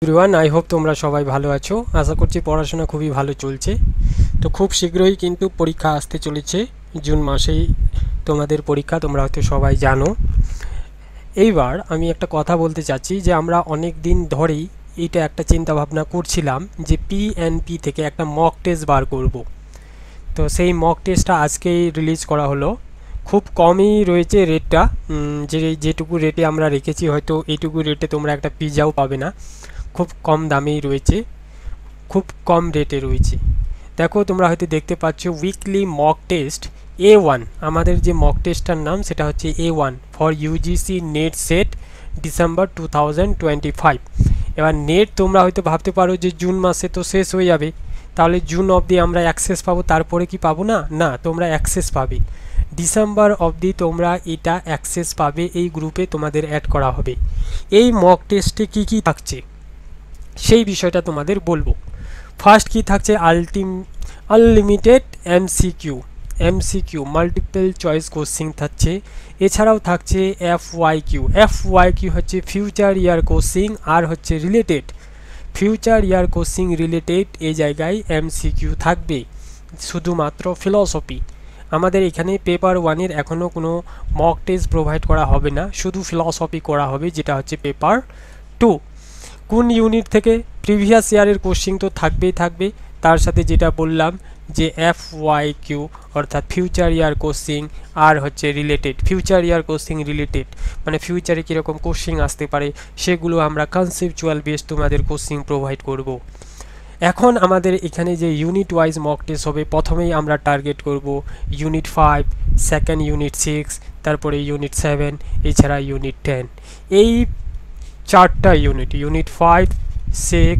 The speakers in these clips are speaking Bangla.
এভরিওয়ান, আই হোপ তোমরা সবাই ভালো আছো। আশা করছি পড়াশোনা খুবই ভালো চলছে। তো খুব শীঘ্রই কিন্তু পরীক্ষা আসতে চলেছে। জুন মাসেই তোমাদের পরীক্ষা, তোমরা হয়তো সবাই জানো। এইবার আমি একটা কথা বলতে চাচ্ছি যে আমরা অনেক দিন ধরেই এইটা একটা চিন্তা ভাবনা করছিলাম যে পিএনপি থেকে একটা মক টেস্ট বার করব। তো সেই মক টেস্টটা আজকেই রিলিজ করা হলো। খুব কমই রয়েছে রেটটা, যেটুকু রেটে আমরা রেখেছি হয়তো এইটুকু রেটে তোমরা একটা পিজাও পাবে না। খুব কম দামেই রয়েছে, খুব কম রেটে রয়েছে। দেখো, তোমরা হয়তো দেখতে পাচ্ছ উইকলি মক টেস্ট A1। আমাদের যে মক টেস্টটার নাম সেটা হচ্ছে A1 for UGC net set December 2025। এবার নেট তোমরা হয়তো ভাবতে পারো যে জুন মাসে তো শেষ হয়ে যাবে, তাহলে জুন অবধি আমরা অ্যাক্সেস পাবো, তারপরে কি পাবো না? না, তোমরা অ্যাক্সেস পাবে ডিসেম্বর অবধি, তোমরা এটা অ্যাক্সেস পাবে। এই গ্রুপে তোমাদের অ্যাড করা হবে। এই মক টেস্টে কী কী থাকছে সেই বিষয়টা তোমাদের বলবো। ফার্স্ট কি থাকছে, unlimited MCQ multiple choice question থাকছে। এছাড়াও থাকছে এফওয়াই কিউ হচ্ছে ফিউচার ইয়ার কোশ্চিন, আর হচ্ছে রিলেটেড ফিউচার ইয়ার কোশ্চিন রিলেটেড এই জায়গায় এমসিকিউ থাকবে। শুধুমাত্র ফিলসফি, আমাদের এখানে পেপার 1-এর এখনও কোনো মক টেস্ট প্রোভাইড করা হবে না, শুধু ফিলসফি করা হবে, যেটা হচ্ছে পেপার 2। কোন ইউনিট থেকে? প্রিভিয়াস ইয়ারের কোশ্চিন তো থাকবেই থাকবে, তার সাথে যেটা বললাম যে এফওয়াইকিউ অর্থাৎ ফিউচার ইয়ার কোশ্চিন, আর হচ্ছে রিলেটেড ফিউচার ইয়ার কোশ্চিন রিলেটেড মানে ফিউচারে কীরকম কোশ্চিন আসতে পারে সেগুলো আমরা কনসেপচুয়াল বেস তোমাদের কোশ্চিন প্রোভাইড করব। এখন আমাদের এখানে যে ইউনিট ওয়াইজ মক টেস্ট হবে, প্রথমেই আমরা টার্গেট করব ইউনিট 5, সেকেন্ড ইউনিট 6, তারপরে ইউনিট 7, এছাড়া ইউনিট 10। এই চারটা ইউনিট 5, 6,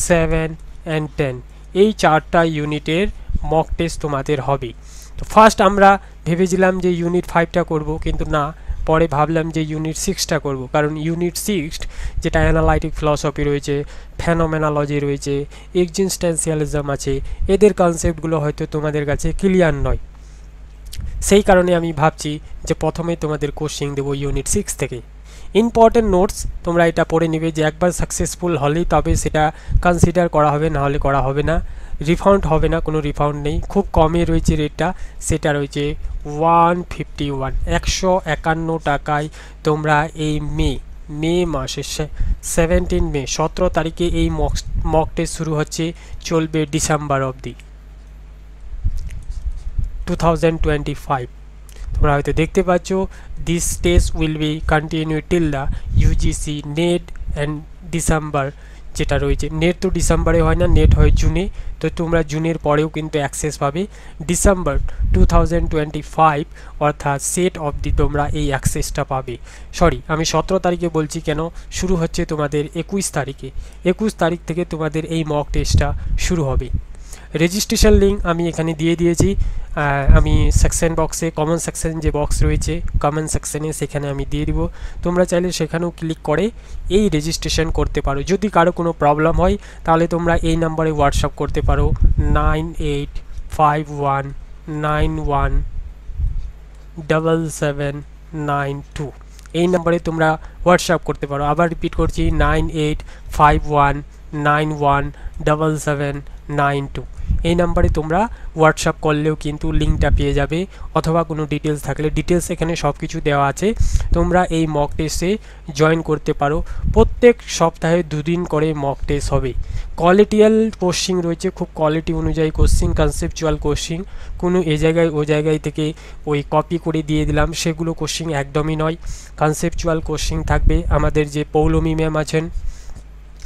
7 অ্যান্ড 10, এই চারটা ইউনিটের মক টেস্ট তোমাদের হবে। তো ফার্স্ট আমরা ভেবেছিলাম যে ইউনিট 5টা করব, কিন্তু না, পরে ভাবলাম যে ইউনিট 6টা করব, কারণ ইউনিট 6 যেটা অ্যানালাইটিক ফিলসফি রয়েছে, ফেনোমেনোলজি রয়েছে, এক্সিস্টেন্সিয়ালিজম আছে, এদের কনসেপ্টগুলো হয়তো তোমাদের কাছে ক্লিয়ার নয়। সেই কারণে আমি ভাবছি যে প্রথমেই তোমাদের কোশ্চিন দেবো ইউনিট 6 থেকে। ইম্পর্টেন্ট নোটস তোমরা এটা পড়ে নেবে যে একবার সাকসেসফুল হলেই তবে সেটা কনসিডার করা হবে, না হলে করা হবে না। রিফাউন্ড হবে না, কোনো রিফাউন্ড নেই। খুব কমে রয়েছে রেটটা, সেটা রয়েছে 151 টাকায়। তোমরা এই মে মাসের 17 তারিখে এই মক টেস্ট শুরু হচ্ছে, চলবে ডিসেম্বর অবধি 2025। তোমরা হয়তো দেখতে পাচ্ছ this test will be continue till the UGC net and December. যেটা রয়েছে নেট তো ডিসেম্বরে হয় না, নেট হয় জুনে। তো তোমরা জুনের পরেও কিন্তু অ্যাক্সেস পাবে। ডিসেম্বর 2025 অর্থাৎ সেট অবধি তোমরা এই অ্যাক্সেসটা পাবে। সরি, আমি 17 তারিখে বলছি কেন, শুরু হচ্ছে তোমাদের 21 তারিখে। 21 তারিখ থেকে তোমাদের এই মক টেস্টটা শুরু হবে। রেজিস্ট্রেশন লিঙ্ক আমি এখানে দিয়ে দিয়েছি। আমি সেকশন বক্সে, কমন সেকশন যে বক্স রয়েছে কমন সেকশনে, সেখানে আমি দিয়ে দিব। তোমরা চাইলে সেখানেও ক্লিক করে এই রেজিস্ট্রেশন করতে পারো। যদি কারো কোনো প্রবলেম হয় তাহলে তোমরা এই নাম্বারে হোয়াটসঅ্যাপ করতে পারো 9851917792। এই নাম্বারে তোমরা হোয়াটসঅ্যাপ করতে পারো। আবার রিপিট করছি 9851917792। এই নাম্বারে তোমরা হোয়াটসঅ্যাপ করলেও কিন্তু লিঙ্কটা পেয়ে যাবে, অথবা কোনো ডিটেলস থাকলে ডিটেলস এখানে সব কিছু দেওয়া আছে। তোমরা এই মক টেস্টে জয়েন করতে পারো। প্রত্যেক সপ্তাহে 2 দিন করে মক টেস্ট হবে। কোয়ালিটিয়াল কোশ্চিন রয়েছে, খুব কোয়ালিটি অনুযায়ী কোশ্চিন, কনসেপচুয়াল কোশ্চিন। কোনো এ জায়গায় ও জায়গায় থেকে ওই কপি করে দিয়ে দিলাম সেগুলো কোশ্চিন একদমই নয়। কনসেপচুয়াল কোশ্চিন থাকবে। আমাদের যে পৌলমী ম্যাম আছেন,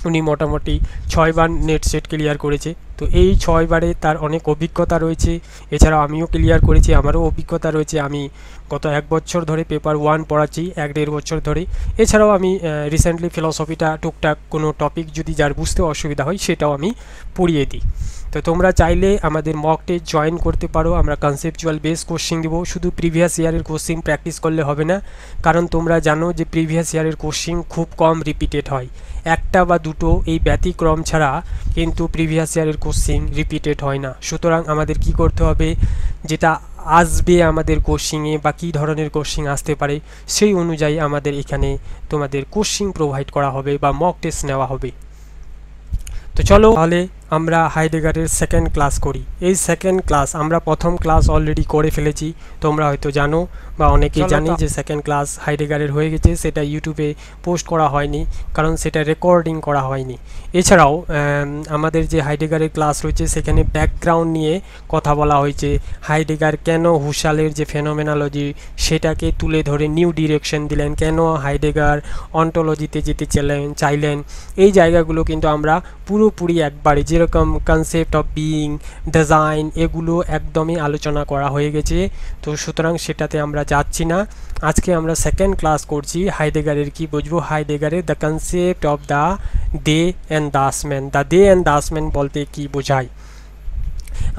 উনি মোটামুটি 6 বার নেট সেট ক্লিয়ার করেছে। তো এই 6 বারে তার অনেক অভিজ্ঞতা রয়েছে। এছাড়াও আমিও ক্লিয়ার করেছি, আমারও অভিজ্ঞতা রয়েছে। আমি গত 1 বছর ধরে পেপার 1 পড়াচ্ছি, 1-1.5 বছর ধরে। এছাড়াও আমি রিসেন্টলি ফিলসফিটা টুকটাক কোনো টপিক যদি যার বুঝতে অসুবিধা হয় সেটাও আমি পড়িয়ে দিই। তো তোমরা চাইলে আমাদের মক টেস্ট জয়েন করতে পারো। আমরা কনসেপচুয়াল বেস কোশ্চিন দেবো। শুধু প্রিভিয়াস ইয়ারের কোশ্চিন প্র্যাকটিস করলে হবে না, কারণ তোমরা জানো যে প্রিভিয়াস ইয়ারের কোশ্চিন খুব কম রিপিটেড হয়। একটা বা দুটো এই ব্যতিক্রম ছাড়া কিন্তু প্রিভিয়াস ইয়ারের কোশ্চিন রিপিটেড হয় না। সুতরাং আমাদের কি করতে হবে, যেটা আসবে আমাদের কোশ্চিংয়ে বা কী ধরনের কোশ্চিন আসতে পারে সেই অনুযায়ী আমাদের এখানে তোমাদের কোশ্চিন প্রোভাইড করা হবে বা মক টেস্ট নেওয়া হবে। তো চলো তাহলে আমরা হাইডেগারের সেকেন্ড ক্লাস করি। এই সেকেন্ড ক্লাস আমরা প্রথম ক্লাস অলরেডি করে ফেলেছি, তোমরা হয়তো জানো বা অনেকেই জানি যে সেকেন্ড ক্লাস হাইডেগারের হয়ে গেছে। সেটা ইউটিউবে পোস্ট করা হয়নি কারণ সেটা রেকর্ডিং করা হয়নি। এছাড়াও আমাদের যে হাইডেগারের ক্লাস রয়েছে সেখানে ব্যাকগ্রাউন্ড নিয়ে কথা বলা হয়েছে। হাইডেগার কেন হুসালের যে ফেনোমেনোলজি সেটাকে তুলে ধরে নিউ ডিরেকশন দিলেন, কেন হাইডেগার অন্টোলজিতে যেতে চাইলেন, এই জায়গাগুলো কিন্তু আমরা পুরোপুরি একবারে যেরকম কনসেপ্ট অফ বিইং, ডিজাইন, এগুলো একদমই আলোচনা করা হয়ে গেছে। তো সুতরাং সেটাতে আমরা যাচ্ছি না। আজকে আমরা সেকেন্ড ক্লাস করছি হাইডেগারের কি বুঝবো, হাইডেগারের the concept of the they and das man. The they and das man বলতে কি বোঝায়?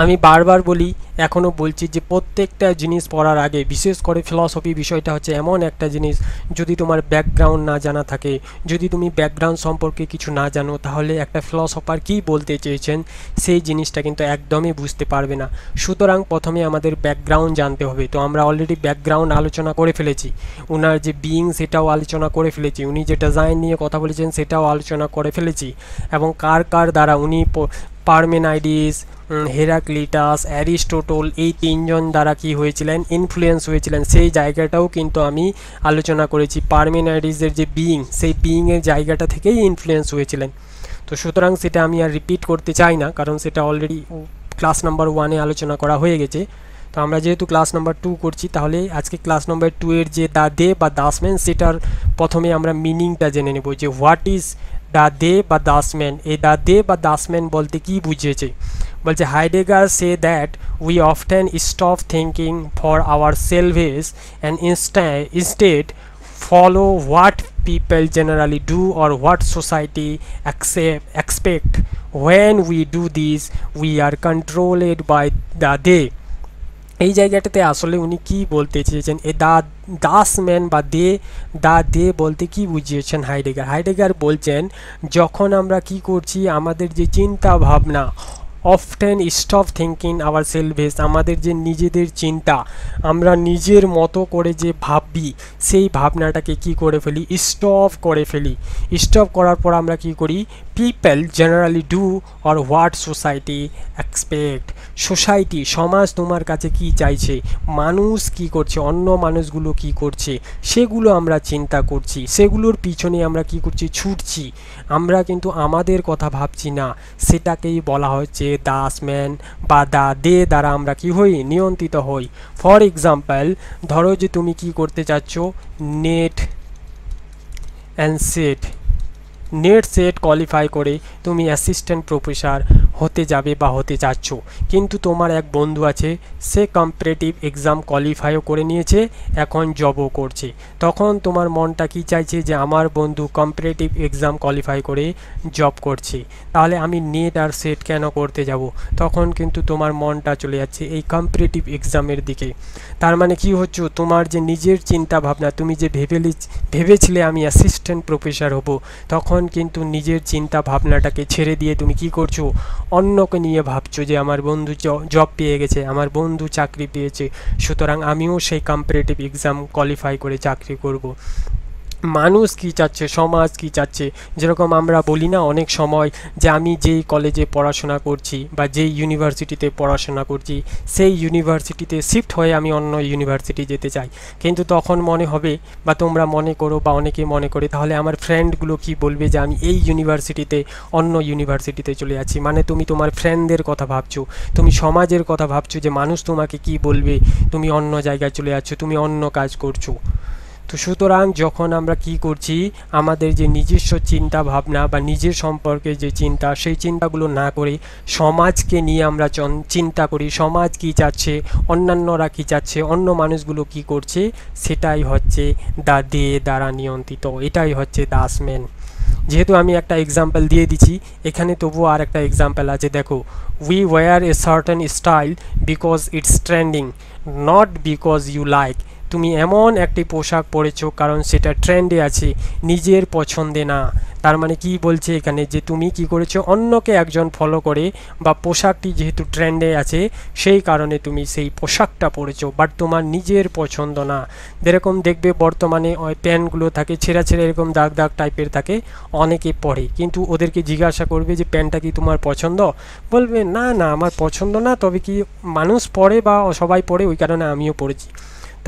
আমি বারবার বলি, এখনও বলছি যে প্রত্যেকটা জিনিস পড়ার আগে, বিশেষ করে ফিলসফি বিষয়টা হচ্ছে এমন একটা জিনিস, যদি তোমার ব্যাকগ্রাউন্ড না জানা থাকে, যদি তুমি ব্যাকগ্রাউন্ড সম্পর্কে কিছু না জানো, তাহলে একটা ফিলসফার কী বলতে চেয়েছেন সেই জিনিসটা কিন্তু একদমই বুঝতে পারবে না। সুতরাং প্রথমে আমাদের ব্যাকগ্রাউন্ড জানতে হবে। তো আমরা অলরেডি ব্যাকগ্রাউন্ড আলোচনা করে ফেলেছি, ওনার যে বিইং সেটাও আলোচনা করে ফেলেছি, উনি যে ডিজাইন নিয়ে কথা বলেছেন সেটাও আলোচনা করে ফেলেছি, এবং কার কার দ্বারা উনি পারমেনাইডিস, হেরাক্লিটাস, অ্যারিস্টোটল এই তিনজন দ্বারা কি হয়েছিলেন, ইনফ্লুয়েন্স হয়েছিলেন, সেই জায়গাটাও কিন্তু আমি আলোচনা করেছি। পারমেনাইডিসের যে বিইং, সেই বিইংয়ের জায়গাটা থেকেই ইনফ্লুয়েন্স হয়েছিলেন। তো সুতরাং সেটা আমি আর রিপিট করতে চাই না, কারণ সেটা অলরেডি ক্লাস নাম্বার 1-এ আলোচনা করা হয়ে গেছে। তো আমরা যেহেতু ক্লাস নাম্বার 2 করছি, তাহলে আজকে ক্লাস নাম্বার 2 এর যে দ্য দে বা দাসম্যান, সেটার প্রথমে আমরা মিনিংটা জেনে নেব যে হোয়াট ইজ দ্য দে বা দাসম্যান। এই দ্য দে বা দাসম্যান বলতে কি বুঝিয়েছে? বলছে Heidegger say that we often stop thinking for our সেলভেজ and instead follow what people generally do or what society expect. When we do this, we are controlled by the they. এই জায়গাটাতে আসলে উনি কি বলতে চেয়েছেন, এ দাসম্যান বা দে বলতে কি বুঝিয়েছেন হাইডেগার বলছেন, যখন আমরা কি করছি, আমাদের যে চিন্তা ভাবনা, often stop thinking ourselves, আমাদের যে নিজেদের চিন্তা, আমরা নিজের মতো করে যে ভাবি, সেই ভাবনাটাকে কি করে ফেলি, স্টপ করে ফেলি। স্টপ করার পর আমরা কি করি, people generally do or what society expect. Society, সমাজ তোমার কাছে কি চাইছে, মানুষ কি করছে, অন্য মানুষগুলো কি করছে, সেগুলো আমরা চিন্তা করছি, সেগুলোর পিছনে আমরা কি করছি, ছুটছি। আমরা কিন্তু আমাদের কথা ভাবছি না। সেটাকেই বলা হচ্ছে দাসম্যান বা দা দে দ্বারা আমরা কি হই, নিয়ন্ত্রিত হই। ফর এক্সাম্পল, ধরো যে তুমি কি করতে চাচ্ছ, নেট সেট কোয়ালিফাই করে তুমি অ্যাসিস্ট্যান্ট প্রফেসর হতে যাবে বা হতে চাচ্ছ, কিন্তু তোমার এক বন্ধু আছে, সে কম্পারেটিভ এক্সাম কোয়ালিফাইও করে নিয়েছে, এখন জবও করছে। তখন তোমার মনটা কি চাইছে যে আমার বন্ধু কম্পারেটিভ এক্সাম কোয়ালিফাই করে জব করছে, তাহলে আমি নেট আর সেট কেন করতে যাব? তখন কিন্তু তোমার মনটা চলে যাচ্ছে এই কম্পারেটিভ এক্সামের দিকে। তার মানে কি হচ্ছে, তোমার যে নিজের চিন্তা ভাবনা, তুমি যে ভেবেছিলে আমি অ্যাসিস্ট্যান্ট প্রফেসর হব, তখন কিন্তু নিজের চিন্তা ভাবনাটাকে ছেড়ে দিয়ে তুমি কি করছো, অন্যকে নিয়ে ভাবছো যে আমার বন্ধু জব পেয়ে গেছে, আমার বন্ধু চাকরি পেয়েছে, সুতরাং আমিও সেই কম্পারেটিভ এক্সাম কোয়ালিফাই করে চাকরি করব। মানুষ কি চাচ্ছে, সমাজ কি চাচ্ছে, যেরকম আমরা বলি না অনেক সময় যে আমি যেই কলেজে পড়াশোনা করছি বা যেই ইউনিভার্সিটিতে পড়াশোনা করছি, সেই ইউনিভার্সিটিতে শিফট হয়ে আমি অন্য ইউনিভার্সিটি যেতে চাই, কিন্তু তখন মনে হবে বা তোমরা মনে করো বা অনেকে মনে করে, তাহলে আমার ফ্রেন্ডগুলো কি বলবে যে আমি এই ইউনিভার্সিটিতে অন্য ইউনিভার্সিটিতে চলে যাচ্ছি। মানে তুমি তোমার ফ্রেন্ডদের কথা ভাবছো, তুমি সমাজের কথা ভাবছো যে মানুষ তোমাকে কি বলবে, তুমি অন্য জায়গায় চলে যাচ্ছ, তুমি অন্য কাজ করছো। তো সুতরাং যখন আমরা কি করছি, আমাদের যে নিজস্ব চিন্তা ভাবনা বা নিজের সম্পর্কে যে চিন্তা, সেই চিন্তাগুলো না করে সমাজকে নিয়ে আমরা চিন্তা করি, সমাজ কি চাচ্ছে, অন্যান্যরা কি চাচ্ছে, অন্য মানুষগুলো কি করছে, সেটাই হচ্ছে দা দে দ্বারা নিয়ন্ত্রিত, এটাই হচ্ছে দাসম্যান। যেহেতু আমি একটা এক্সাম্পল দিয়ে দিচ্ছি, এখানে তবুও আর একটা এক্সাম্পল আছে, দেখো, we wear a certain style because it's trending, not because you like তুমি এমন একটি পোশাক পরেছো কারণ সেটা ট্রেন্ডে আছে, নিজের পছন্দে না। তার মানে কি বলছে এখানে, যে তুমি কি করেছো, অন্যকে একজন ফলো করে বা পোশাকটি যেহেতু ট্রেন্ডে আছে সেই কারণে তুমি সেই পোশাকটা পরেছো, বাট তোমার নিজের পছন্দ না। যেরকম দেখবে বর্তমানে ওই প্যান্টগুলো থাকে ছেঁড়া ছেঁড়া এরকম দাগ দাগ টাইপের থাকে, অনেকে পরে, কিন্তু ওদেরকে জিজ্ঞাসা করবে যে প্যান্টটা কি তোমার পছন্দ, বলবে না না আমার পছন্দ না, তবে কি মানুষ পরে বা সবাই পরে ওই কারণে আমিও পরেছি।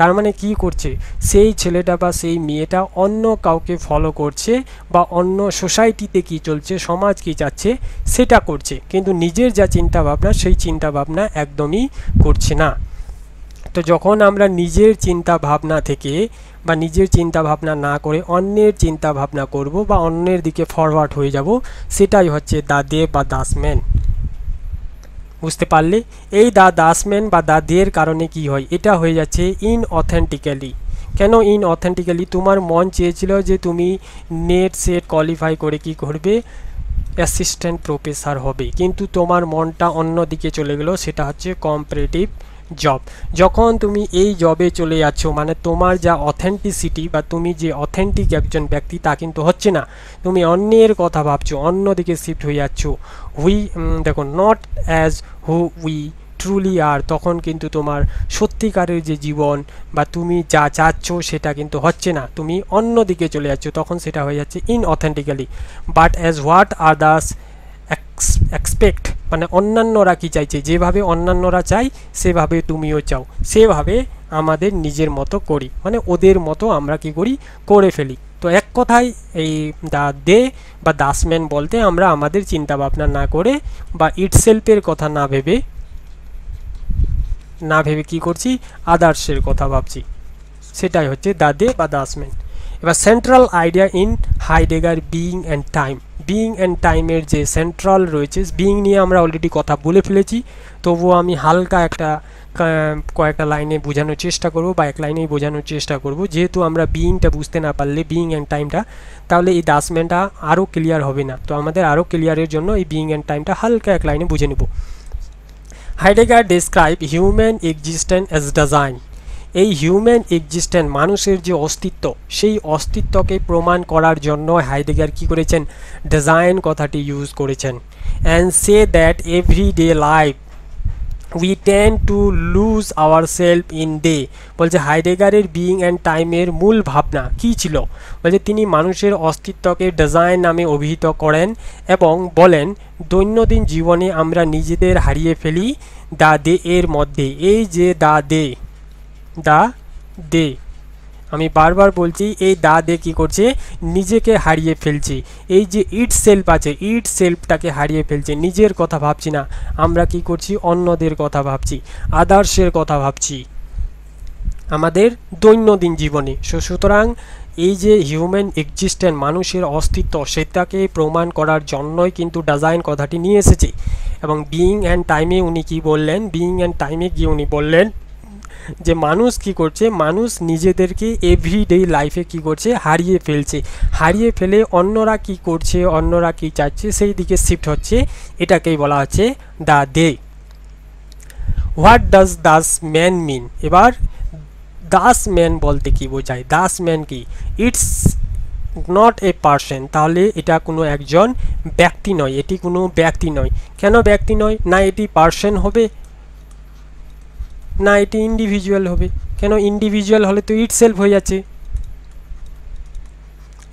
তার মানে কি করছে, সেই ছেলেটা বা সেই মেয়েটা অন্য কাউকে ফলো করছে বা অন্য সোসাইটিতে কি চলছে, সমাজ কি চাচ্ছে সেটা করছে, কিন্তু নিজের যা চিন্তা ভাবনা সেই চিন্তা ভাবনা একদমই করছে না। তো যখন আমরা নিজের চিন্তা ভাবনা থেকে বা নিজের চিন্তা ভাবনা না করে অন্যের চিন্তা ভাবনা করব বা অন্যের দিকে ফরওয়ার্ড হয়ে যাব, সেটাই হচ্ছে দ্য দে বা দাসম্যান। বুঝতে পারলে, এই দ্য দাসম্যান বা দ্য দের কারণে কি হয়, এটা হয়ে যাচ্ছে ইনঅথেন্টিক্যালি। কেন ইনঅথেন্টিক্যালি? তোমার মন চেয়েছিল যে তুমি নেট সেট কোয়ালিফাই করে কি করবে, অ্যাসিস্ট্যান্ট প্রফেসর হবে, কিন্তু তোমার মনটা অন্য দিকে চলে গেল, সেটা হচ্ছে কম্পারেটিভ জব। যখন তুমি এই জবে চলে যাচ্ছ, মানে তোমার যা অথেন্টিসিটি বা তুমি যে অথেন্টিক একজন ব্যক্তি তা কিন্তু হচ্ছে না, তুমি অন্যের কথা ভাবছো, অন্যদিকে শিফট হয়ে যাচ্ছ। দেখো, not as who we truly are, তখন কিন্তু তোমার সত্যিকারের যে জীবন বা তুমি যা চাচ্ছ সেটা কিন্তু হচ্ছে না, তুমি অন্যদিকে চলে যাচ্ছ, তখন সেটা হয়ে যাচ্ছে inauthentically. But as what others expect, মানে অন্যান্যরা কি চাইছে, যেভাবে অন্যান্যরা চাই সেভাবে তুমিও চাও, সেভাবে আমাদের নিজের মতো করি, মানে ওদের মতো আমরা কি করি, করে ফেলি। তো এক কথায় এই দা দে বা দাসম্যান বলতে আমরা আমাদের চিন্তা ভাবনা না করে বা ইটসেলফের কথা না ভেবে কি করছি, আদার্সের কথা ভাবছি, সেটাই হচ্ছে দা দে বা দাসম্যান। এবার central idea in Heidegger being and time. Being and টাইমের যে সেন্ট্রাল রয়েছে, বিইং নিয়ে আমরা অলরেডি কথা বলে ফেলেছি, তবুও আমি হালকা কয়েকটা লাইনে বোঝানোর চেষ্টা করব বা এক লাইনেই বোঝানোর চেষ্টা করব, যেহেতু আমরা বিইংটা বুঝতে না পারলে বিইং অ্যান্ড টাইমটা, তাহলে এই দাসম্যানটা আরও ক্লিয়ার হবে না। তো আমাদের আরও ক্লিয়ারের জন্য এই বিইং অ্যান্ড টাইমটা হালকা এক লাইনে বুঝে নেব। Heidegger describe human existence as design. এই হিউম্যান এক্সিস্টেন্স, মানুষের যে অস্তিত্ব, সেই অস্তিত্বকে প্রমাণ করার জন্য হাইডেগার কি করেছেন, ডিজাইন কথাটি ইউজ করেছেন। And say that everyday life we tend to lose our self in they. বলছে হাইডেগারের বিইং অ্যান্ড টাইমের মূল ভাবনা কি ছিল, বলছে তিনি মানুষের অস্তিত্বকে ডিজাইন নামে অভিহিত করেন এবং বলেন দৈনন্দিন জীবনে আমরা নিজেদের হারিয়ে ফেলি দা দে এর মধ্যে। এই যে দা দে, আমি বারবার বলছি, এই দা দে কি করছে, নিজেকে হারিয়ে ফেলছে। এই যে ইট সেলফ আছে, ইট সেলফটাকে হারিয়ে ফেলছে, নিজের কথা ভাবছি না, আমরা কি করছি, অন্যদের কথা ভাবছি, আদার্সের কথা ভাবছি আমাদের দৈনন্দিন জীবনে। সুতরাং এই যে হিউম্যান এক্সিস্টেন্স, মানুষের অস্তিত্ব, সেটাকে প্রমাণ করার জন্যই কিন্তু ডিজাইন কথাটি নিয়ে এসেছে। এবং বিইং অ্যান্ড টাইমে উনি কি বললেন, বিইং অ্যান্ড টাইমে গিয়ে উনি বললেন যে মানুষ কি করছে, মানুষ নিজেদেরকে এভরিডে লাইফে কি করছে, হারিয়ে ফেলছে, হারিয়ে ফেলে অন্যরা কি করছে, অন্যরা কি চাচ্ছে সেই দিকে শিফট হচ্ছে, এটাকেই বলা হচ্ছে দা দে। হোয়াট ডাজ দাস ম্যান মিন? এবার দাস ম্যান বলতে কি বোঝায়, দাস ম্যান কি, ইটস নট এ পার্সন, তাহলে এটা কোনো একজন ব্যক্তি নয়, এটি কোনো ব্যক্তি নয়। কেন ব্যক্তি নয়, না এটি পার্সন হবে, না এটি ইন্ডিভিজুয়াল হবে। কেন, ইন্ডিভিজুয়াল হলে তো ইট সেলফ হয়ে যাচ্ছে,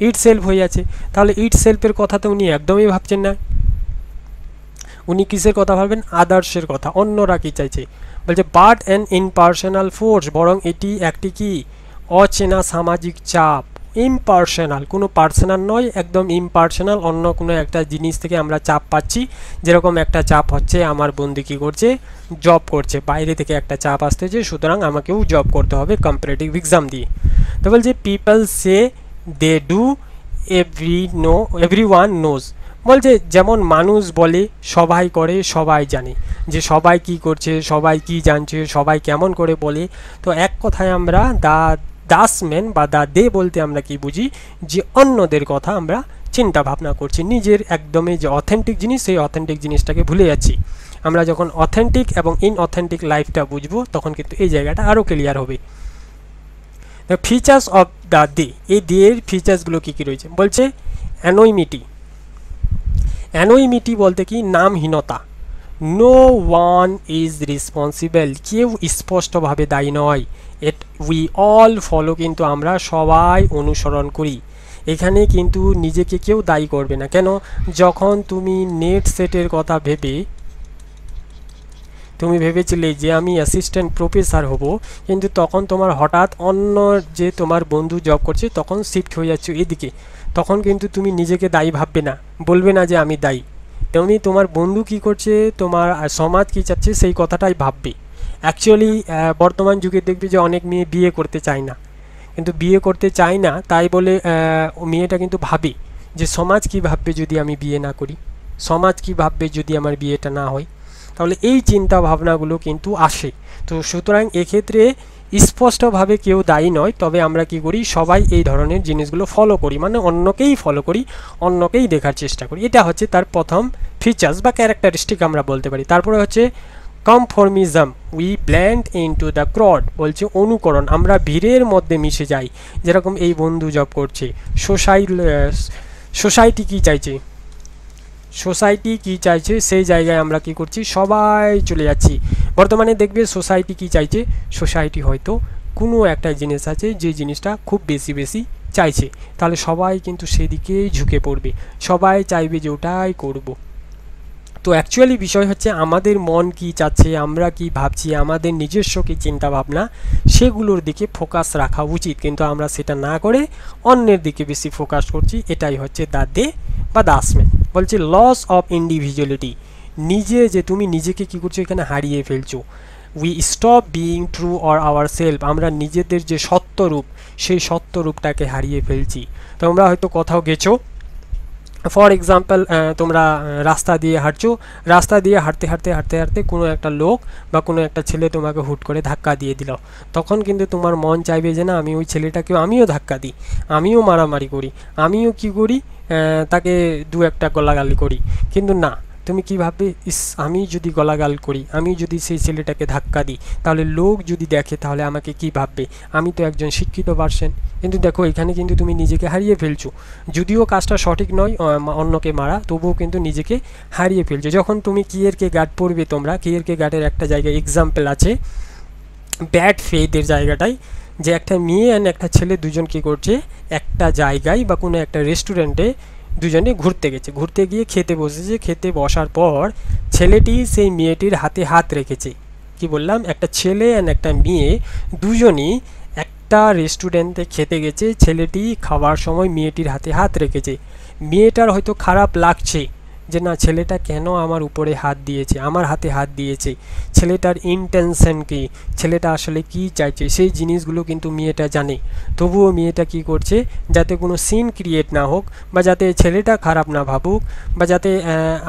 ইট সেলফ হয়ে যাচ্ছে, তাহলে ইট সেলফের কথা তো উনি একদমই ভাবছেন না। উনি কিসের কথা ভাববেন, আদার্সের কথা, অন্যরা কি চাইছে। বলছে বাট অ্যান ইমপার্সোনাল ফোর্স, বরং এটি একটি কি, অচেনা সামাজিক চাপ। ইমপার্সোনাল, কোনো পার্সোনাল নয়, একদম ইমপার্সোনাল, অন্য কোনো একটা জিনিস থেকে আমরা চাপ পাচ্ছি। যেরকম একটা চাপ হচ্ছে আমার বন্ধু কী করছে, জব করছে, বাইরে থেকে একটা চাপ আসতেছে, সুতরাং আমাকেও জব করতে হবে কম্পারেটিভ এক্সাম দিয়ে। তো বলছে people say they do, everyone knows. বলছে যেমন মানুষ বলে, সবাই করে, সবাই জানে, যে সবাই কি করছে, সবাই কি জানছে, সবাই কেমন করে বলে। তো এক কথায় আমরা দাসম্যান বা দা দে বলতে আমরা কি বুঝি, যে অন্যদের কথা আমরা চিন্তা ভাবনা করছি, নিজের একদমই যে অথেন্টিক জিনিস, সেই অথেন্টিক জিনিসটাকে ভুলে যাচ্ছি। আমরা যখন অথেন্টিক এবং ইনঅথেন্টিক লাইফটা বুঝবো, তখন কিন্তু এই জায়গাটা আরও ক্লিয়ার হবে। The features of the they, এই দে এর ফিচার্সগুলো কী কী রয়েছে বলছে। অ্যানোইমিটি, অ্যানোইমিটি বলতে কি নামহীনতা। নো ওয়ান ইজ রেসপন্সিবল, কেউ স্পষ্টভাবে দায়ী নয়। উই অল ফলো, কিন্তু আমরা সবাই অনুসরণ করি। এখানে কিন্তু নিজেকে কেউ দায়ী করবে না। কেন? যখন তুমি নেট সেটের কথা ভেবে তুমি ভেবেছিলে যে আমি অ্যাসিস্ট্যান্ট প্রফেসর হব, কিন্তু তখন তোমার হঠাৎ অন্য যে তোমার বন্ধু জব করছে তখন শিফট হয়ে যাচ্ছে এদিকে, তখন কিন্তু তুমি নিজেকে দায়ী ভাববে না, বলবে না যে আমি দায়ী। তেমনি তোমার বন্ধু কি করছে, তোমার সমাজ কি চাচ্ছে সেই কথাটাই ভাববে। অ্যাকচুয়ালি বর্তমান যুগে দেখবে যে অনেক মেয়ে বিয়ে করতে চায় না, কিন্তু বিয়ে করতে চায় না তাই বলে মেয়েটা কিন্তু ভাবে যে সমাজ কি ভাববে যদি আমি বিয়ে না করি, সমাজ কি ভাববে যদি আমার বিয়েটা না হয়। তাহলে এই চিন্তা ভাবনাগুলো কিন্তু আসে। তো সুতরাং এক্ষেত্রে স্পষ্টভাবে কেউ দায়ী নয়, তবে আমরা কি করি, সবাই এই ধরনের জিনিসগুলো ফলো করি, মানে অন্যকেই ফলো করি, অন্যকেই দেখার চেষ্টা করি। এটা হচ্ছে তার প্রথম ফিচার্স বা ক্যারেক্টারিস্টিক আমরা বলতে পারি। তারপরে হচ্ছে কনফর্মিজম, উই ব্ল্যান্ড ইনটু দ্য ক্রড, বলছে অনুকরণ, আমরা ভিড়ের মধ্যে মিশে যাই। যেরকম এই বন্ধু জব করছে, সোসাইটি কি চাইছে, সোসাইটি কি চাইছে সেই জায়গায় আমরা কি করছি, সবাই চলে যাচ্ছি। বর্তমানে দেখবে সোসাইটি কি চাইছে, সোসাইটি হয়তো কোনো একটা জিনিস আছে যে জিনিসটা খুব বেশি বেশি চাইছে, তাহলে সবাই কিন্তু সেদিকেই ঝুঁকে পড়বে, সবাই চাইবে যে ওটাই করব। তো অ্যাকচুয়ালি বিষয় হচ্ছে আমাদের মন কি চাচ্ছে, আমরা কি ভাবছি, আমাদের নিজস্ব কি চিন্তা ভাবনা, সেগুলোর দিকে ফোকাস রাখা উচিত, কিন্তু আমরা সেটা না করে অন্যের দিকে বেশি ফোকাস করছি। এটাই হচ্ছে দ্য দে বা দ্য আসম্যান। বলছে লস অফ ইন্ডিভিজুয়ালিটি, নিজে যে তুমি নিজেকে কি করছো এখানে হারিয়ে ফেলছো। We stop being true or our self, আমরা নিজেদের যে সত্যরূপ সেই সত্যরূপটাকে হারিয়ে ফেলছি। তোমরা হয়তো কোথাও গেছো, ফর এক্সাম্পল তোমরা রাস্তা দিয়ে হাঁটছো, রাস্তা দিয়ে হাঁটতে হাঁটতে হাঁটতে হাঁটতে কোনো একটা লোক বা কোনো একটা ছেলে তোমাকে হুট করে ধাক্কা দিয়ে দিল, তখন কিন্তু তোমার মন চাইবে যে না আমি ওই ছেলেটাকেও আমিও ধাক্কা দিই, আমিও মারামারি করি, আমিও কি করি, তাকে দু একটা গালাগালি করি। কিন্তু না, তুমি কি ভাববে, ইস আমি যদি গলাগাল করি, আমি যদি সেই ছেলেটাকে ধাক্কা দিই, তাহলে লোক যদি দেখে তাহলে আমাকে কি ভাববে, আমি তো একজন শিক্ষিত পারসন। কিন্তু দেখো এখানে কিন্তু তুমি নিজেকে হারিয়ে ফেলছো, যদিও কাজটা সঠিক নয় অন্যকে মারা, তবুও কিন্তু নিজেকে হারিয়ে ফেলছো। যখন তুমি কিয়েরকেগার্ড পড়বে, তোমরা কিয়েরকেগার্ডের একটা জায়গায় এক্সাম্পল আছে ব্যাড ফেথের জায়গাটায়, যে একটা মেয়ে অ্যান্ড একটা ছেলে দুজন কী করছে, একটা জায়গায় বা কোনো একটা রেস্টুরেন্টে দুজনে ঘুরতে গেছে, ঘুরতে গিয়ে খেতে বসেছে। খেতে বসার পর ছেলেটি সেই মেয়েটির হাতে হাত রেখেছে। কি বললাম, একটা ছেলে অ্যান্ড একটা মেয়ে দুজনই একটা রেস্টুরেন্টে খেতে গেছে, ছেলেটি খাওয়ার সময় মেয়েটির হাতে হাত রেখেছে। মেয়েটার হয়তো খারাপ লাগছে যে না ছেলেটা কেন আমার উপরে হাত দিয়েছে, আমার হাতে হাত দিয়েছে, ছেলেটার ইন্টেনশন কী, ছেলেটা আসলে কি চাইছে, সেই জিনিসগুলো কিন্তু মেয়েটা জানে। তবুও মেয়েটা কি করছে, যাতে কোনো সিন ক্রিয়েট না হোক, বা যাতে ছেলেটা খারাপ না ভাবুক, বা যাতে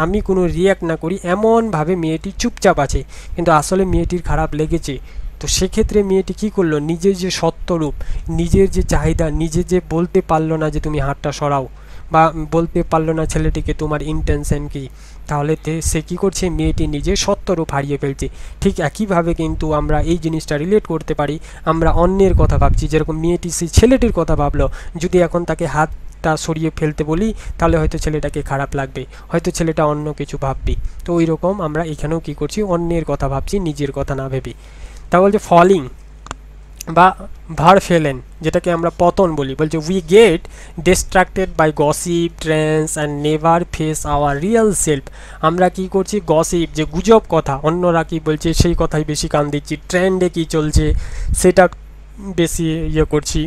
আমি কোনো রিয়্যাক্ট না করি, এমনভাবে মেয়েটি চুপচাপ আছে, কিন্তু আসলে মেয়েটির খারাপ লেগেছে। তো সেক্ষেত্রে মেয়েটি কী করলো, নিজের যে সত্যরূপ, নিজের যে চাহিদা, নিজে যে বলতে পারলো না যে তুমি হাতটা সরাও, বা বলতে পারলো না ছেলেটিকে তোমার ইন্টেনশন কী, তাহলে সে কী করছে, মেয়েটি নিজের সত্যরূপ হারিয়ে ফেলছে। ঠিক একইভাবে কিন্তু আমরা এই জিনিসটা রিলেট করতে পারি, আমরা অন্যের কথা ভাবছি, যেরকম মেয়েটি সেই ছেলেটির কথা ভাবলো, যদি এখন তাকে হাতটা সরিয়ে ফেলতে বলি তাহলে হয়তো ছেলেটাকে খারাপ লাগবে, হয়তো ছেলেটা অন্য কিছু ভাববে। তো ওই রকম আমরা এখানেও কী করছি, অন্যের কথা ভাবছি, নিজের কথা না ভেবে। তা বলছে ফলিং বা ভারফেলেন, যেটাকে আমরা পতন বলি। বলছে we get distracted by gossip trends and never face our real self. আমরা কি করছি, গসিপ যে গুজব কথা, অন্যরা কি বলছে সেই কথাই বেশি কান দিচ্ছি, ট্রেন্ডে কি চলছে সেটা বেশি করছি,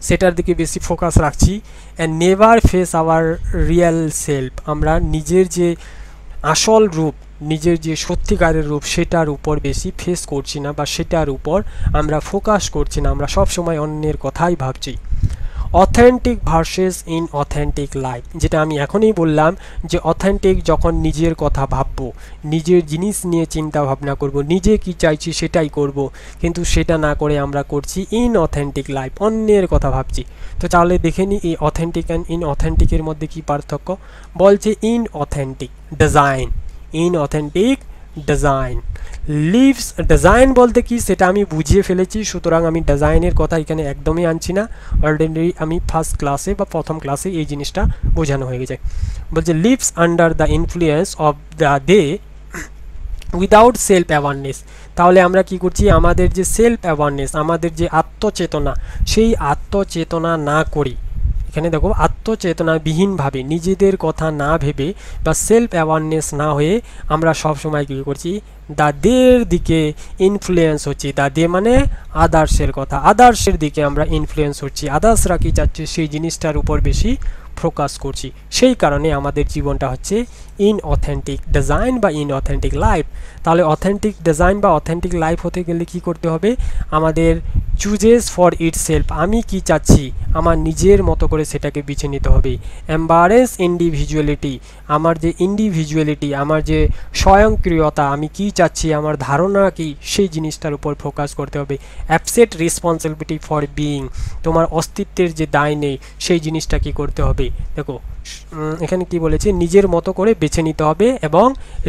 সেটার দিকে বেশি ফোকাস রাখছি। And never face our real self, আমরা নিজের যে আসল রূপ, নিজের যে সত্যিকারের রূপ সেটার উপর বেশি ফেস করছি না, বা সেটার উপর আমরা ফোকাস করছি না, আমরা সব সময় অন্যের কথাই ভাবছি। Authentic versus in authentic life, যেটা আমি এখনই বললাম যে অথেন্টিক যখন নিজের কথা ভাববো, নিজের জিনিস নিয়ে চিন্তা ভাবনা করব, নিজে কি চাইছি সেটাই করব, কিন্তু সেটা না করে আমরা করছি ইন অথেন্টিক লাইফ, অন্যের কথা ভাবছি। তো তাহলে দেখে নিই এই অথেন্টিক অ্যান্ড ইন অথেন্টিকের মধ্যে কি পার্থক্য। বলছে inauthentic design, inauthentic design. Lives design বলতে কি সেটা আমি বুঝিয়ে ফেলেছি, সুতরাং আমি ডিজাইনের কথা এখানে একদমই আনছি না। অলরেডি আমি ফার্স্ট ক্লাসে বা প্রথম ক্লাসে এই জিনিসটা বোঝানো হয়ে গেছে। বলছে lives under the influence of the they without self awareness. তাহলে আমরা কি করছি, আমাদের যে সেলফ অ্যাওয়ারনেস, আমাদের যে আত্মচেতনা, সেই আত্মচেতনা না করি, এখানে দেখো আত্মচেতনাবিহীনভাবে নিজেদের কথা না ভেবে বা সেলফ অ্যাওয়ারনেস না হয়ে আমরা সব সময় কী করছি, দাদের দিকে ইনফ্লুয়েন্স হচ্ছি। দাদে মানে আদার্সের কথা, আদার্সের দিকে আমরা ইনফ্লুয়েন্স হচ্ছি। আদার্সরা কী চাচ্ছে সেই জিনিসটার উপর বেশি ফোকাস করছি। সেই কারণে আমাদের জীবনটা হচ্ছে ইনঅথেন্টিক ডিজাইন বা ইনঅথেন্টিক লাইফ। তাহলে অথেন্টিক ডিজাইন বা অথেন্টিক লাইফ হতে গেলে কি করতে হবে, আমাদের চুজেস ফর ইট সেলফ, আমি কি চাচ্ছি আমার নিজের মতো করে সেটাকে বেছে নিতে হবে। এম্বারেস ইন্ডিভিজুয়ালিটি, আমার যে ইন্ডিভিজুয়ালিটি, আমার যে স্বয়ংক্রিয়তা, আমি কি চাচ্ছি, আমার ধারণা কি, সেই জিনিসটার উপর ফোকাস করতে হবে। অ্যাপসেট রেসপন্সিবিলিটি ফর বিইং, তোমার অস্তিত্বের যে দায় নেই সেই জিনিসটা কি করতে হবে। দেখো এখানে কি বলেছে, নিজের মতো করে বেছে নিতে হবে এবং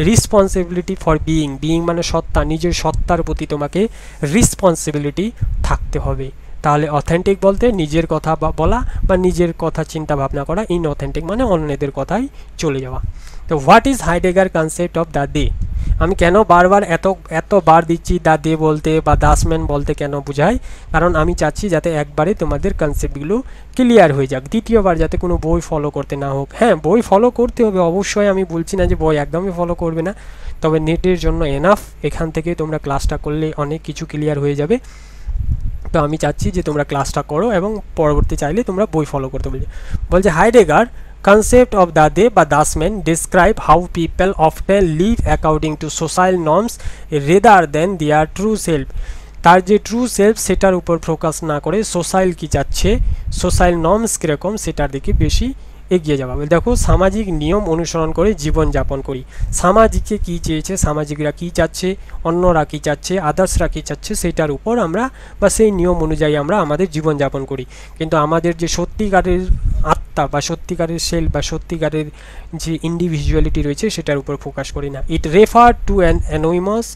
রেসপন্সিবিলিটি ফর বিইং, বিইং মানে সত্তা, নিজের সত্তার প্রতি তোমাকে রেসপন্সিবিলিটি থাকতে হবে। তাহলে অথেন্টিক বলতে নিজের কথা বলা বা নিজের কথা চিন্তা ভাবনা করা, ইনঅথেন্টিক মানে অন্যদের কথাই চলে যাওয়া। তো what is Heidegger concept of the day. আমি কেন বারবার এতবার দিচ্ছি দ্য ডে বলতে বা দাসম্যান বলতে কেন বুঝাই, কারণ আমি চাচ্ছি যাতে একবারে তোমাদের কনসেপ্টগুলো ক্লিয়ার হয়ে যাক, দ্বিতীয়বার যাতে কোনো বই ফলো করতে না হোক। হ্যাঁ, বই ফলো করতে হবে অবশ্যই, আমি বলছি না যে বই একদমই ফলো করবে না, তবে নেটের জন্য এনাফ, এখান থেকে তোমরা ক্লাসটা করলে অনেক কিছু ক্লিয়ার হয়ে যাবে। তো আমি চাচ্ছি যে তোমরা ক্লাসটা করো এবং পরবর্তী চাইলে তোমরা বই ফলো করতে বলছে Heidegger concept of the day বা দাসম্যান describe how people often live according to social norms rather than their true self। তার যে ট্রু সেলফ সেটার উপর ফোকাস না করে সোশ্যাল কি চাচ্ছে, সোশ্যাল নর্মস কীরকম সেটার দিকে বেশি এগিয়ে যাওয়া। দেখো সামাজিক নিয়ম অনুসরণ করে জীবন যাপন করি, সামাজিকে কী চেয়েছে, সামাজিকরা কী চাচ্ছে, অন্যরা কী চাচ্ছে, আদার্সরা কী চাচ্ছে, সেটার উপর আমরা বা সেই নিয়ম অনুযায়ী আমরা আমাদের জীবন যাপন করি। কিন্তু আমাদের যে সত্যিকারের আত্মা বা সত্যিকারের সেলফ বা সত্যিকারের যে ইন্ডিভিজুয়ালিটি রয়েছে সেটার উপর ফোকাস করি না। It refer to an anonymous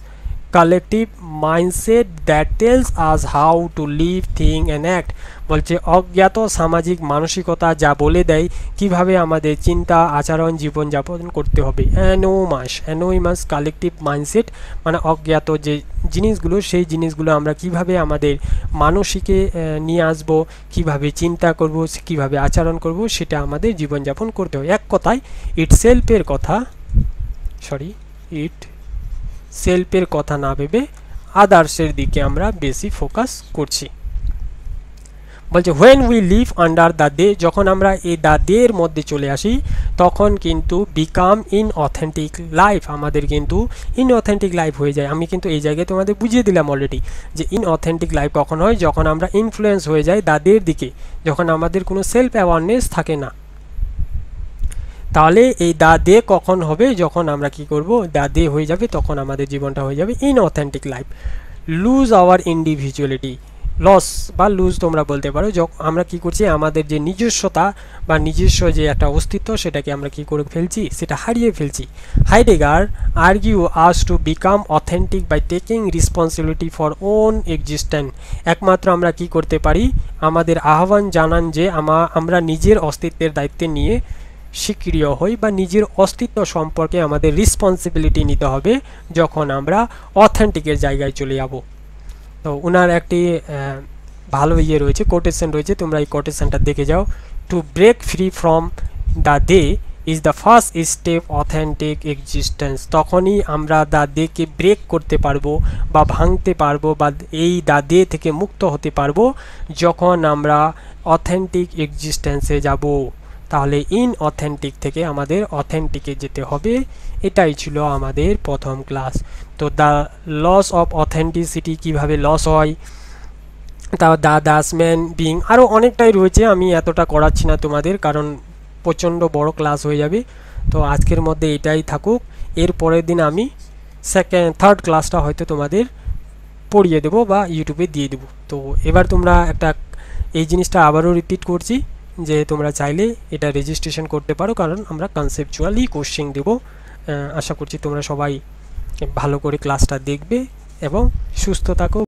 collective mindset that tells us how to live, think and act. বলছে অজ্ঞাত সামাজিক মানসিকতা যা বলে দেয় কিভাবে আমাদের চিন্তা, আচরণ, জীবনযাপন করতে হবে। অ্যানোনিমাস কালেকটিভ মাইন্ডসেট মানে অজ্ঞাত যে জিনিসগুলো, সেই জিনিসগুলো আমরা কিভাবে আমাদের মানসিকে নিয়ে আসবো, কিভাবে চিন্তা করব, কিভাবে আচরণ করব, সেটা আমাদের জীবনযাপন করতে হবে। এক কথায় ইট সেলফের কথা না ভেবে আদার্সের দিকে আমরা বেশি ফোকাস করছি। বলছে when we live under the day, যখন আমরা এই দ্য ডের মধ্যে চলে আসি তখন কিন্তু বিকাম ইনঅথেন্টিক লাইফ, আমাদের কিন্তু ইনঅথেন্টিক লাইফ হয়ে যায়। আমি কিন্তু এই জায়গায় তোমাদের বুঝিয়ে দিলাম অলরেডি যে ইনঅথেন্টিক লাইফ কখন হয়, যখন আমরা ইনফ্লুয়েন্স হয়ে যাই দ্য ডের দিকে, যখন আমাদের কোনো সেলফ অ্যাওয়ারনেস থাকে না। তাহলে এই দ্য ডে কখন হবে, যখন আমরা কি করব, দ্য ডে হয়ে যাবে তখন আমাদের জীবনটা হয়ে যাবে inauthentic life. Lose our individuality, loss বা লুজ তোমরা বলতে পারো, আমরা কি করছি, আমাদের যে নিজস্বতা বা নিজস্ব যে একটা অস্তিত্ব সেটাকে আমরা কি করে ফেলছি, সেটা হারিয়ে ফেলছি। Heidegger argues to become authentic by taking responsibility for own existence. একমাত্র আমরা কি করতে পারি, আমাদের আহ্বান জানান যে আমরা নিজের অস্তিত্বের দায়িত্বে নিয়ে সক্রিয় হই বা নিজের অস্তিত্ব সম্পর্কে আমাদের রেসপন্সিবিলিটি নিতে হবে যখন আমরা অথেন্টিকের জায়গায় চলে যাব। তো ওনার একটি ভালো রয়েছে, কোটেশন রয়েছে, তোমরা এই কোটেশনটা দেখে যাও। To break free from the they is the first step authentic existence. তখনই আমরা দ্য ডেকে ব্রেক করতে পারবো বা ভাঙতে পারবো বা এই দ্য ডে থেকে মুক্ত হতে পারবো যখন আমরা অথেন্টিক এক্সিস্টেন্সে যাব। তাহলে ইনঅথেন্টিক থেকে আমাদের অথেন্টিকে যেতে হবে, এটাই ছিল আমাদের প্রথম ক্লাস। তো দ্য লস অফ অথেন্টিসিটি কিভাবে লস হয়, তাও দ্য দাসম্যান বিং, আরও অনেকটাই রয়েছে, আমি এতটা করাচ্ছি না তোমাদের কারণ প্রচণ্ড বড় ক্লাস হয়ে যাবে। তো আজকের মধ্যে এটাই থাকুক, এর পরের দিন আমি থার্ড ক্লাসটা হয়তো তোমাদের পড়িয়ে দেবো বা ইউটিউবে দিয়ে দেবো। তো এবার তোমরা এই জিনিসটা আবারও রিপিট করছি যে তোমরা চাইলে এটা রেজিস্ট্রেশন করতে পারো, কারণ আমরা কনসেপচুয়ালি কোশ্চেন দেবো। আশা করছি তোমরা সবাই ভালো করে ক্লাসটা দেখবে এবং সুস্থ থাকো।